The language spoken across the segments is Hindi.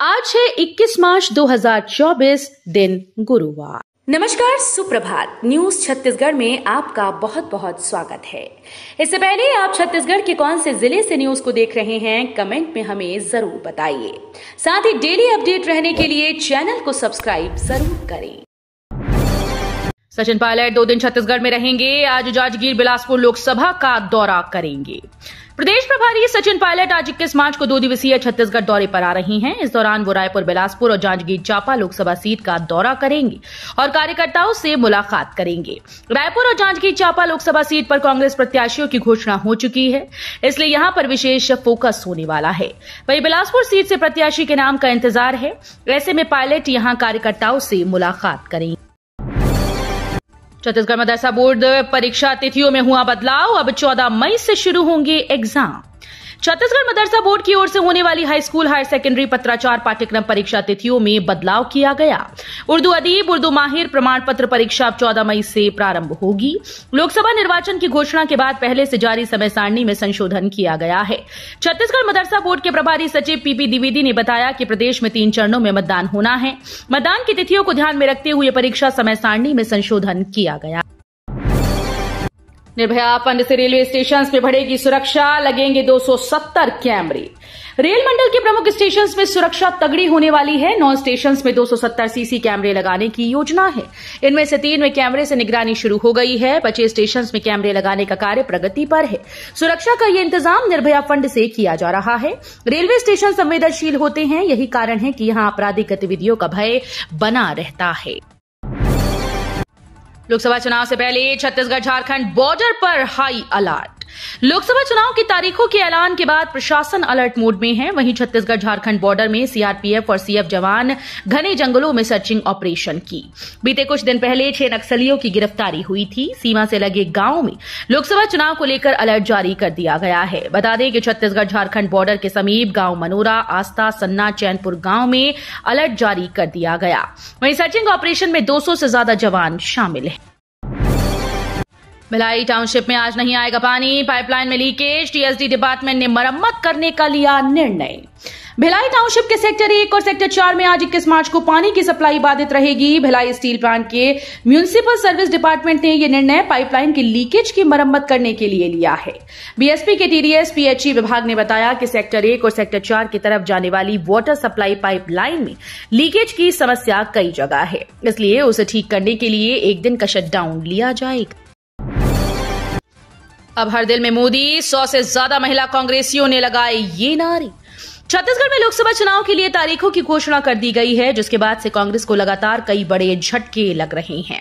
आज है 21 मार्च 2024, दिन गुरुवार। नमस्कार, सुप्रभात। न्यूज छत्तीसगढ़ में आपका बहुत बहुत स्वागत है। इससे पहले आप छत्तीसगढ़ के कौन से जिले से न्यूज को देख रहे हैं, कमेंट में हमें जरूर बताइए। साथ ही डेली अपडेट रहने के लिए चैनल को सब्सक्राइब जरूर करें। सचिन पायलट 2 दिन छत्तीसगढ़ में रहेंगे। आज जांजगीर बिलासपुर लोकसभा का दौरा करेंगे। प्रदेश प्रभारी सचिन पायलट आज 21 मार्च को 2 दिवसीय छत्तीसगढ़ दौरे पर आ रही हैं। इस दौरान वो रायपुर, बिलासपुर और जांजगीर चांपा लोकसभा सीट का दौरा करेंगे और कार्यकर्ताओं से मुलाकात करेंगे। रायपुर और जांजगीर चांपा लोकसभा सीट पर कांग्रेस प्रत्याशियों की घोषणा हो चुकी है, इसलिए यहां पर विशेष फोकस होने वाला है। वहीं बिलासपुर सीट से प्रत्याशी के नाम का इंतजार है। ऐसे में पायलट यहां कार्यकर्ताओं से मुलाकात करेंगे। छत्तीसगढ़ मदरसा बोर्ड परीक्षा तिथियों में हुआ बदलाव। अब 14 मई से शुरू होंगे एग्जाम। छत्तीसगढ़ मदरसा बोर्ड की ओर से होने वाली हाई स्कूल, हायर सेकेंडरी पत्राचार पाठ्यक्रम परीक्षा तिथियों में बदलाव किया गया। उर्दू अदीब, उर्दू माहिर प्रमाण पत्र परीक्षा अब 14 मई से प्रारंभ होगी। लोकसभा निर्वाचन की घोषणा के बाद पहले से जारी समय सारणी में संशोधन किया गया है। छत्तीसगढ़ मदरसा बोर्ड के प्रभारी सचिव पीपी द्विवेदी ने बताया कि प्रदेश में 3 चरणों में मतदान होना है। मतदान की तिथियों को ध्यान में रखते हुए परीक्षा समय सारणी में संशोधन किया गया। निर्भया फंड से रेलवे स्टेशन में बढ़ेगी सुरक्षा, लगेंगे 270 कैमरे। रेल मंडल के प्रमुख स्टेशन में सुरक्षा तगड़ी होने वाली है। 9 स्टेशन में 270 सीसी कैमरे लगाने की योजना है। इनमें से 3 में कैमरे से निगरानी शुरू हो गई है। बचे स्टेशन में कैमरे लगाने का कार्य प्रगति पर है। सुरक्षा का यह इंतजाम निर्भया फंड से किया जा रहा है। रेलवे स्टेशन संवेदनशील होते हैं, यही कारण है कि यहां आपराधिक गतिविधियों का भय बना रहता है। लोकसभा चुनाव से पहले छत्तीसगढ़ झारखंड बॉर्डर पर हाई अलर्ट। लोकसभा चुनाव की तारीखों के ऐलान के बाद प्रशासन अलर्ट मोड में है। वहीं छत्तीसगढ़ झारखंड बॉर्डर में सीआरपीएफ और सीएफ जवान घने जंगलों में सर्चिंग ऑपरेशन की। बीते कुछ दिन पहले 6 नक्सलियों की गिरफ्तारी हुई थी। सीमा से लगे गांव में लोकसभा चुनाव को लेकर अलर्ट जारी कर दिया गया है। बता दें कि छत्तीसगढ़ झारखंड बॉर्डर के समीप गांव मनोरा, आस्था, सन्ना, चैनपुर गांव में अलर्ट जारी कर दिया गया। वहीं सर्चिंग ऑपरेशन में 200 से ज्यादा जवान शामिल हैं। भिलाई टाउनशिप में आज नहीं आएगा पानी। पाइपलाइन में लीकेज, टीएसडी डिपार्टमेंट ने मरम्मत करने का लिया निर्णय। भिलाई टाउनशिप के सेक्टर 1 और सेक्टर 4 में आज 21 मार्च को पानी की सप्लाई बाधित रहेगी। भिलाई स्टील प्लांट के म्युनिसिपल सर्विस डिपार्टमेंट ने यह निर्णय पाइपलाइन की लीकेज की मरम्मत करने के लिए लिया है। बीएसपी के टीडीएस पीएचई विभाग ने बताया कि सेक्टर 1 और सेक्टर 4 की तरफ जाने वाली वाटर सप्लाई पाइपलाइन में लीकेज की समस्या कई जगह है, इसलिए उसे ठीक करने के लिए 1 दिन का शटडाउन लिया जाएगा। अब हर दिल में मोदी, 100 से ज्यादा महिला कांग्रेसियों ने लगाए ये नारे। छत्तीसगढ़ में लोकसभा चुनाव के लिए तारीखों की घोषणा कर दी गई है, जिसके बाद से कांग्रेस को लगातार कई बड़े झटके लग रहे हैं।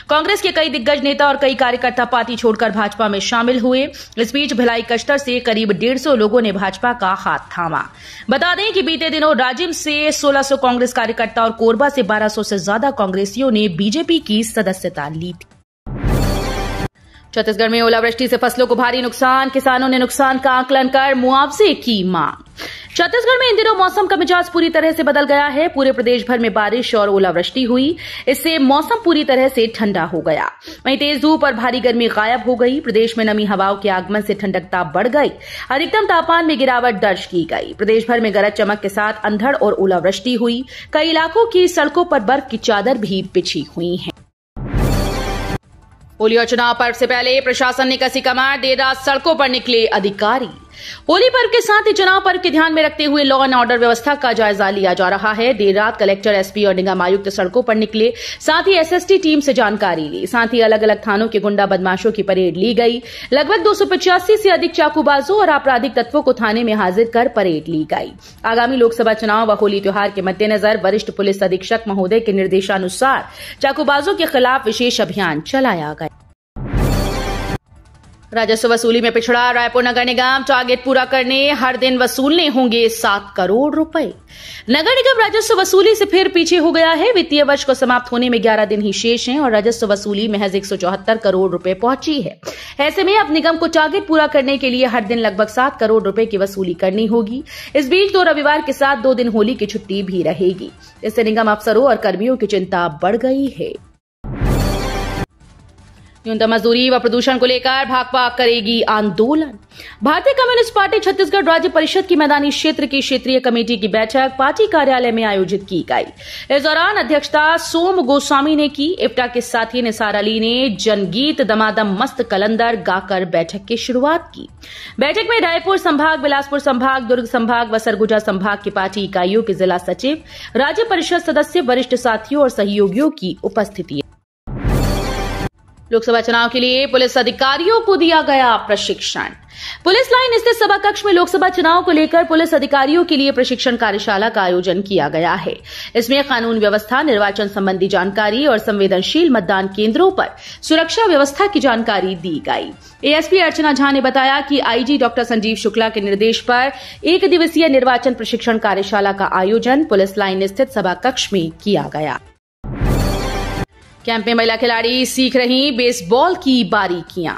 कांग्रेस के कई दिग्गज नेता और कई कार्यकर्ता पार्टी छोड़कर भाजपा में शामिल हुए। इस बीच भिलाई कस्टर से करीब 150 लोगों ने भाजपा का हाथ थामा। बता दें कि बीते दिनों राजिम से 1600 कांग्रेस कार्यकर्ता और कोरबा से 1200 से ज्यादा कांग्रेसियों ने बीजेपी की सदस्यता ली थी। छत्तीसगढ़ में ओलावृष्टि से फसलों को भारी नुकसान, किसानों ने नुकसान का आकलन कर मुआवजे की मांग। छत्तीसगढ़ में इन दिनों मौसम का मिजाज पूरी तरह से बदल गया है। पूरे प्रदेश भर में बारिश और ओलावृष्टि हुई, इससे मौसम पूरी तरह से ठंडा हो गया। वहीं तेज धूप और भारी गर्मी गायब हो गई। प्रदेश में नमी हवाओं के आगमन से ठंडकता बढ़ गई। अधिकतम तापमान में गिरावट दर्ज की गई। प्रदेश भर में गरज चमक के साथ अंधड़ और ओलावृष्टि हुई। कई इलाकों की सड़कों पर बर्फ की चादर भी बिछी हुई है। होली और चुनाव पर्व से पहले प्रशासन ने कसी कमर, देर रात सड़कों पर निकले अधिकारी। होली पर्व के साथ ही चुनाव पर्व के ध्यान में रखते हुए लॉ एंड ऑर्डर व्यवस्था का जायजा लिया जा रहा है। देर रात कलेक्टर, एसपी और निगम आयुक्त सड़कों पर निकले, साथ ही एसएसटी टीम से जानकारी ली। साथ ही अलग अलग थानों के गुंडा बदमाशों की परेड ली गई। लगभग 285 से अधिक चाकूबाजों और आपराधिक तत्वों को थाने में हाजिर कर परेड ली गई। आगामी लोकसभा चुनाव व होली त्योहार के मद्देनजर वरिष्ठ पुलिस अधीक्षक महोदय के निर्देशानुसार चाकूबाजों के खिलाफ विशेष अभियान चलाया गया। राजस्व वसूली में पिछड़ा रायपुर नगर निगम, टारगेट पूरा करने हर दिन वसूलने होंगे 7 करोड़ रुपए। नगर निगम राजस्व वसूली से फिर पीछे हो गया है। वित्तीय वर्ष को समाप्त होने में 11 दिन ही शेष हैं और राजस्व वसूली महज 174 करोड़ रुपए पहुंची है। ऐसे में अब निगम को टारगेट पूरा करने के लिए हर दिन लगभग 7 करोड़ रुपए की वसूली करनी होगी। इस बीच 2 रविवार के साथ 2 दिन होली की छुट्टी भी रहेगी। इससे निगम अफसरों और कर्मियों की चिंता बढ़ गई है। न्यूनतम मजदूरी व प्रदूषण को लेकर भाकपा करेगी आंदोलन। भारतीय कम्युनिस्ट पार्टी छत्तीसगढ़ राज्य परिषद की मैदानी क्षेत्र की क्षेत्रीय कमेटी की बैठक पार्टी कार्यालय में आयोजित की गई। इस दौरान अध्यक्षता सोम गोस्वामी ने की। इफ्टा के साथी निसार अली ने जनगीत दमादम मस्त कलंदर गाकर बैठक की शुरुआत की। बैठक में रायपुर संभाग, बिलासपुर संभाग, दुर्ग संभाग व सरगुजा संभाग की पार्टी इकाइयों के जिला सचिव, राज्य परिषद सदस्य, वरिष्ठ साथियों और सहयोगियों की उपस्थिति। लोकसभा चुनाव के लिए पुलिस अधिकारियों को दिया गया प्रशिक्षण। पुलिस लाइन स्थित सभा कक्ष में लोकसभा चुनाव को लेकर पुलिस अधिकारियों के लिए प्रशिक्षण कार्यशाला का आयोजन किया गया है। इसमें कानून व्यवस्था, निर्वाचन संबंधी जानकारी और संवेदनशील मतदान केंद्रों पर सुरक्षा व्यवस्था की जानकारी दी गई। एएसपी अर्चना झा ने बताया कि आईजी डॉक्टर संजीव शुक्ला के निर्देश पर 1 दिवसीय निर्वाचन प्रशिक्षण कार्यशाला का आयोजन पुलिस लाइन स्थित सभा कक्ष में किया गया। कैंप में महिला खिलाड़ी सीख रही बेसबॉल की बारीकियां।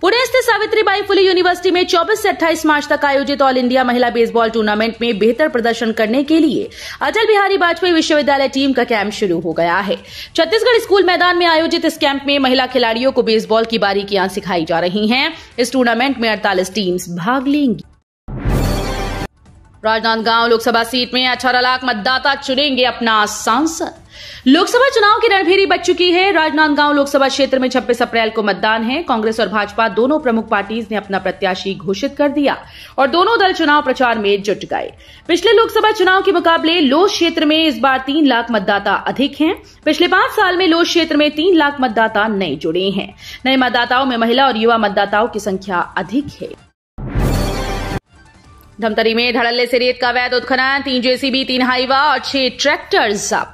पुणे स्थित सावित्रीबाई फुले यूनिवर्सिटी में 24 से 28 मार्च तक आयोजित ऑल इंडिया महिला बेसबॉल टूर्नामेंट में बेहतर प्रदर्शन करने के लिए अटल बिहारी वाजपेयी विश्वविद्यालय टीम का कैंप शुरू हो गया है। छत्तीसगढ़ स्कूल मैदान में आयोजित इस कैंप में महिला खिलाड़ियों को बेसबॉल की बारीकियां सिखाई जा रही हैं। इस टूर्नामेंट में 48 टीम्स भाग लेंगी। राजनांदगांव लोकसभा सीट में 18 लाख मतदाता चुनेंगे अपना सांसद। लोकसभा चुनाव की रणभेरी बज चुकी है। राजनांदगांव लोकसभा क्षेत्र में 26 अप्रैल को मतदान है। कांग्रेस और भाजपा दोनों प्रमुख पार्टीज ने अपना प्रत्याशी घोषित कर दिया और दोनों दल चुनाव प्रचार में जुट गए। पिछले लोकसभा चुनाव के मुकाबले लोस क्षेत्र में इस बार 3 लाख मतदाता अधिक हैं। पिछले 5 साल में लोस क्षेत्र में 3 लाख मतदाता नए जुड़े हैं। नए मतदाताओं में महिला और युवा मतदाताओं की संख्या अधिक है। धमतरी में धड़ल्ले से रेत का अवैध उत्खनन, 3 जेसीबी, 3 हाईवा और 6 ट्रैक्टर जब्त।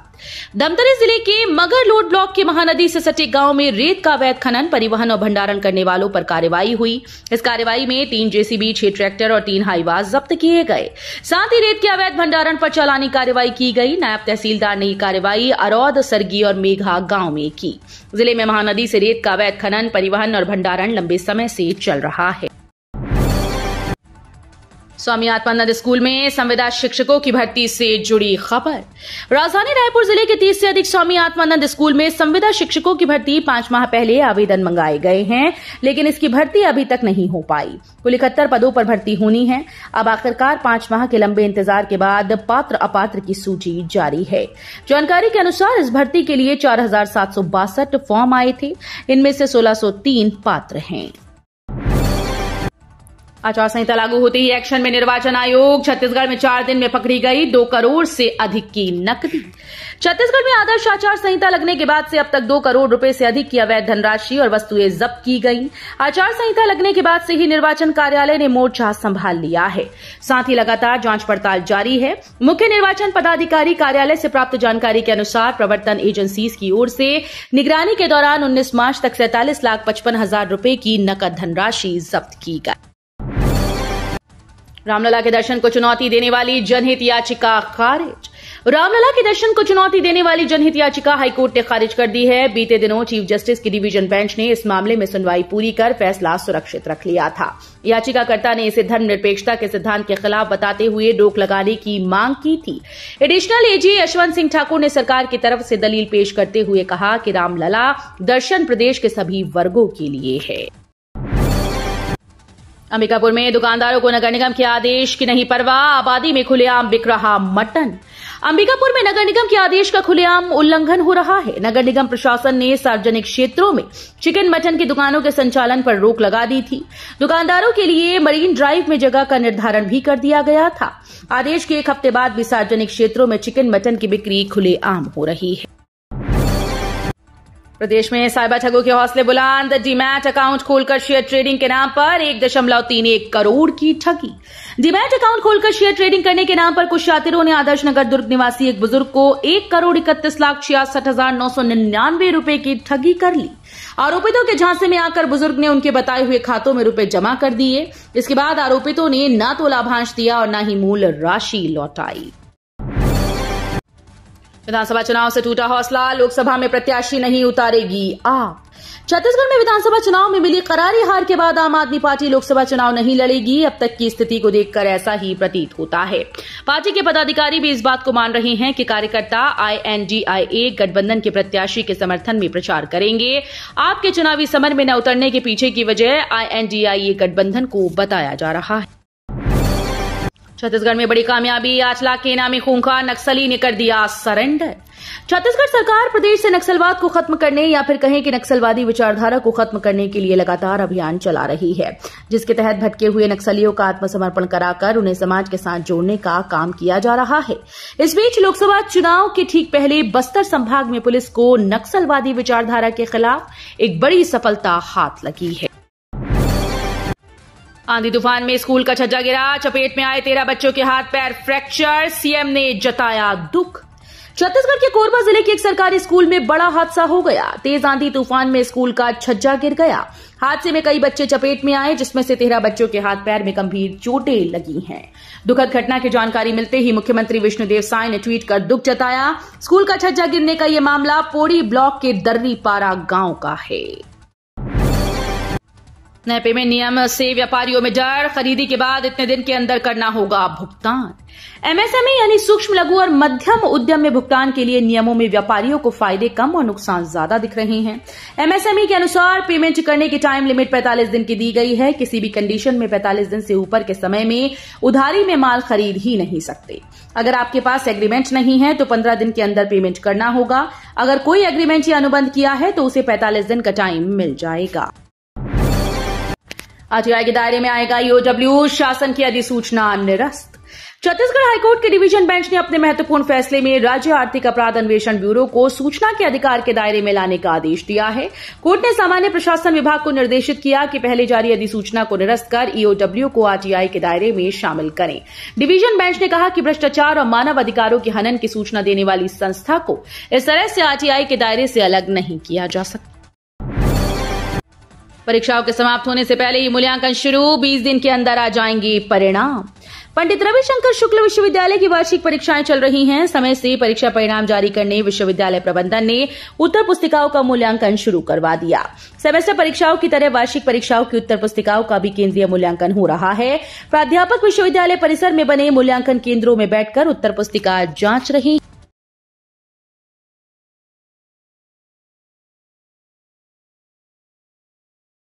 धमतरी जिले के मगरलोड ब्लॉक के महानदी से सटे गांव में रेत का अवैध खनन, परिवहन और भंडारण करने वालों पर कार्रवाई हुई। इस कार्रवाई में 3 जेसीबी, 6 ट्रैक्टर और 3 हाईवा जब्त किए गए। साथ ही रेत के अवैध भंडारण पर चालानी कार्रवाई की गई। नायब तहसीलदार ने यह कार्रवाई अरौद, सरगी और मेघा गांव में की। जिले में महानदी से रेत का अवैध खनन, परिवहन और भंडारण लंबे समय से चल रहा है। स्वामी आत्मानंद स्कूल में संविदा शिक्षकों की भर्ती से जुड़ी खबर। राजधानी रायपुर जिले के 30 से अधिक स्वामी आत्मानंद स्कूल में संविदा शिक्षकों की भर्ती 5 माह पहले आवेदन मंगाए गए हैं, लेकिन इसकी भर्ती अभी तक नहीं हो पाई। कुल 71 पदों पर भर्ती होनी है। अब आखिरकार 5 माह के लंबे इंतजार के बाद पात्र अपात्र की सूची जारी है। जानकारी के अनुसार इस भर्ती के लिए 4762 फॉर्म आए थे। इनमें से 1603 पात्र हैं। आचार संहिता लागू होते ही एक्शन में निर्वाचन आयोग। छत्तीसगढ़ में 4 दिन में पकड़ी गई 2 करोड़ से अधिक की नकदी। छत्तीसगढ़ में आदर्श आचार संहिता लगने के बाद से अब तक 2 करोड़ रुपए से अधिक की अवैध धनराशि और वस्तुएं जब्त की गई। आचार संहिता लगने के बाद से ही निर्वाचन कार्यालय ने मोर्चा संभाल लिया है। साथ ही लगातार जांच पड़ताल जारी है। मुख्य निर्वाचन पदाधिकारी कार्यालय से प्राप्त जानकारी के अनुसार प्रवर्तन एजेंसीज की ओर से निगरानी के दौरान 19 मार्च तक 47,55,000 रुपए की नकद धनराशि जब्त की गई। रामलला के दर्शन को चुनौती देने वाली जनहित याचिका खारिज। रामलला के दर्शन को चुनौती देने वाली जनहित याचिका हाईकोर्ट ने खारिज कर दी है। बीते दिनों चीफ जस्टिस की डिवीजन बेंच ने इस मामले में सुनवाई पूरी कर फैसला सुरक्षित रख लिया था। याचिकाकर्ता ने इसे धर्मनिरपेक्षता के सिद्धांत के खिलाफ बताते हुए रोक लगाने की मांग की थी। एडिशनल एजी यशवंत सिंह ठाकुर ने सरकार की तरफ से दलील पेश करते हुए कहा कि रामलला दर्शन प्रदेश के सभी वर्गों के लिए है। अंबिकापुर में दुकानदारों को नगर निगम के आदेश की नहीं परवाह, आबादी में खुलेआम बिक रहा मटन। अंबिकापुर में नगर निगम के आदेश का खुलेआम उल्लंघन हो रहा है। नगर निगम प्रशासन ने सार्वजनिक क्षेत्रों में चिकन मटन की दुकानों के संचालन पर रोक लगा दी थी। दुकानदारों के लिए मरीन ड्राइव में जगह का निर्धारण भी कर दिया गया था। आदेश के 1 हफ्ते बाद भी सार्वजनिक क्षेत्रों में चिकन मटन की बिक्री खुलेआम हो रही है। प्रदेश में साइबर ठगों के हौसले बुलंद। डीमैट अकाउंट खोलकर शेयर ट्रेडिंग के नाम पर 1.31 करोड़ की ठगी। डीमैट अकाउंट खोलकर शेयर ट्रेडिंग करने के नाम पर कुछ शातिरों ने आदर्श नगर दुर्ग निवासी एक बुजुर्ग को 1,31,66,999 रुपए की ठगी कर ली। आरोपितों के झांसे में आकर बुजुर्ग ने उनके बताए हुए खातों में रुपए जमा कर दिए। इसके बाद आरोपितों ने न तो लाभांश दिया और न ही मूल राशि लौटाई। विधानसभा चुनाव से टूटा हौसला, लोकसभा में प्रत्याशी नहीं उतारेगी आप। छत्तीसगढ़ में विधानसभा चुनाव में मिली करारी हार के बाद आम आदमी पार्टी लोकसभा चुनाव नहीं लड़ेगी। अब तक की स्थिति को देखकर ऐसा ही प्रतीत होता है। पार्टी के पदाधिकारी भी इस बात को मान रहे हैं कि कार्यकर्ता INDIA गठबंधन के प्रत्याशी के समर्थन में प्रचार करेंगे। आपके चुनावी समर में न उतरने के पीछे की वजह INDIA गठबंधन को बताया जा रहा है। छत्तीसगढ़ में बड़ी कामयाबी, 8 लाख के इनामी खूंखार नक्सली ने कर दिया सरेंडर। छत्तीसगढ़ सरकार प्रदेश से नक्सलवाद को खत्म करने या फिर कहें कि नक्सलवादी विचारधारा को खत्म करने के लिए लगातार अभियान चला रही है, जिसके तहत भटके हुए नक्सलियों का आत्मसमर्पण कराकर उन्हें समाज के साथ जोड़ने का काम किया जा रहा है। इस बीच लोकसभा चुनाव के ठीक पहले बस्तर संभाग में पुलिस को नक्सलवादी विचारधारा के खिलाफ एक बड़ी सफलता हाथ लगी है। आंधी तूफान में स्कूल का छज्जा गिरा, चपेट में आए 13 बच्चों के हाथ पैर फ्रैक्चर, सीएम ने जताया दुख। छत्तीसगढ़ के कोरबा जिले के एक सरकारी स्कूल में बड़ा हादसा हो गया। तेज आंधी तूफान में स्कूल का छज्जा गिर गया। हादसे में कई बच्चे चपेट में आए, जिसमें से 13 बच्चों के हाथ पैर में गंभीर चोटें लगी हैं। दुखद घटना की जानकारी मिलते ही मुख्यमंत्री विष्णुदेव साय ने ट्वीट कर दुख जताया। स्कूल का छज्जा गिरने का यह मामला पोड़ी ब्लॉक के दर्रीपारा गांव का है। नए पेमेंट नियम से व्यापारियों में डर, खरीदी के बाद इतने दिन के अंदर करना होगा भुगतान। MSME यानी सूक्ष्म लघु और मध्यम उद्यम में भुगतान के लिए नियमों में व्यापारियों को फायदे कम और नुकसान ज्यादा दिख रहे हैं। MSME के अनुसार पेमेंट करने की टाइम लिमिट 45 दिन की दी गई है। किसी भी कंडीशन में 45 दिन से ऊपर के समय में उधारी में माल खरीद ही नहीं सकते। अगर आपके पास एग्रीमेंट नहीं है तो 15 दिन के अंदर पेमेंट करना होगा। अगर कोई एग्रीमेंट या अनुबंध किया है तो उसे 45 दिन का टाइम मिल जाएगा। RTI के दायरे में आएगा EOW, शासन की अधिसूचना निरस्त। छत्तीसगढ़ हाईकोर्ट के डिवीजन बेंच ने अपने महत्वपूर्ण फैसले में राज्य आर्थिक अपराध अन्वेषण ब्यूरो को सूचना के अधिकार के दायरे में लाने का आदेश दिया है। कोर्ट ने सामान्य प्रशासन विभाग को निर्देशित किया कि पहले जारी अधिसूचना को निरस्त कर EOW को RTI के दायरे में शामिल करें। डिवीजन बेंच ने कहा कि भ्रष्टाचार और मानव अधिकारों के हनन की सूचना देने वाली संस्था को इस तरह से RTI के दायरे से अलग नहीं किया जा सकता। परीक्षाओं के समाप्त होने से पहले ही मूल्यांकन शुरू, 20 दिन के अंदर आ जाएंगे परिणाम। पंडित रविशंकर शुक्ल विश्वविद्यालय की वार्षिक परीक्षाएं चल रही हैं। समय से परीक्षा परिणाम जारी करने विश्वविद्यालय प्रबंधन ने उत्तर पुस्तिकाओं का मूल्यांकन शुरू करवा दिया। सेमेस्टर परीक्षाओं की तरह वार्षिक परीक्षाओं की उत्तर पुस्तिकाओं का भी केंद्रीय मूल्यांकन हो रहा है। प्राध्यापक विश्वविद्यालय परिसर में बने मूल्यांकन केंद्रों में बैठकर उत्तर पुस्तिका जांच रही।